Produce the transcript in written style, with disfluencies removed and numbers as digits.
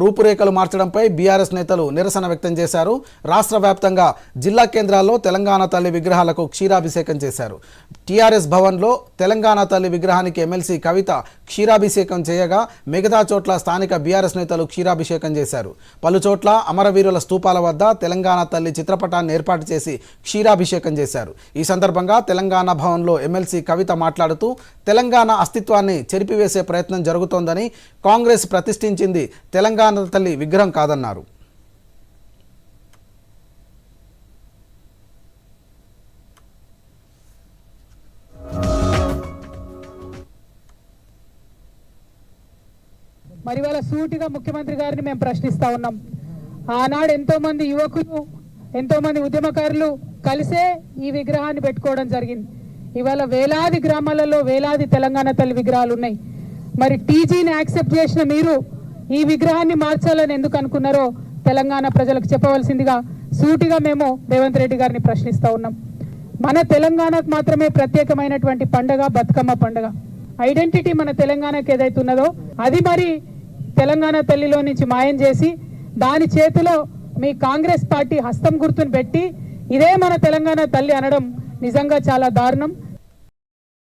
రూపురేఖలు మార్చడంపై బీఆర్ఎస్ నేతలు నిరసన వ్యక్తం చేశారు. రాష్ట్ర వ్యాప్తంగా జిల్లా కేంద్రాల్లో తెలంగాణ తల్లి విగ్రహాలకు క్షీరాభిషేకం చేశారు. టీఆర్ఎస్ భవన్లో తెలంగాణ తల్లి విగ్రహానికి ఎమ్మెల్సీ కవిత క్షీరాభిషేకం చేయగా మిగతా చోట్ల స్థానిక బీఆర్ఎస్ నేతలు క్షీరాభిషేకం చేశారు. పలు చోట్ల అమరవీరుల స్తూపాల వద్ద తెలంగాణ తల్లి చిత్రపటాన్ని ఏర్పాటు చేసి క్షీరాభిషేకం చేశారు. ఈ సందర్భంగా తెలంగాణ భవన్లో ఎమ్మెల్సీ కవిత మాట్లాడుతూ తెలంగాణ అస్తిత్వాన్ని చెరిపివేసే ప్రయత్నం జరుగుతోందని, కాంగ్రెస్ ప్రతిష్ఠించింది తెలంగాణ తల్లి విగ్రహం కాదన్నారు. మరి వాళ్ళ సూటిగా ముఖ్యమంత్రి గారిని మేము ప్రశ్నిస్తా ఉన్నాం. ఆనాడు ఎంతో మంది యువకులు, ఎంతో మంది ఉద్యమకారులు కలిసే ఈ విగ్రహాన్ని పెట్టుకోవడం జరిగింది. ఇవాళ వేలాది గ్రామాలలో వేలాది తెలంగాణ తల్లి విగ్రహాలు ఉన్నాయి. మరి టీజీని యాక్సెప్ట్ చేసిన మీరు ఈ విగ్రహాన్ని మార్చాలని ఎందుకు అనుకున్నారో తెలంగాణ ప్రజలకు చెప్పవలసిందిగా సూటిగా మేము రేవంత్ రెడ్డి గారిని ప్రశ్నిస్తా ఉన్నాం. మన తెలంగాణకు మాత్రమే ప్రత్యేకమైనటువంటి పండుగ బతుకమ్మ పండుగ. ఐడెంటిటీ మన తెలంగాణకు ఏదైతే ఉన్నదో అది మరి తెలంగాణ తల్లిలో నుంచి మాయం చేసి దాని చేతిలో మీ కాంగ్రెస్ పార్టీ హస్తం గుర్తును పెట్టి ఇదే మన తెలంగాణ తల్లి అనడం నిజంగా చాలా దారుణం.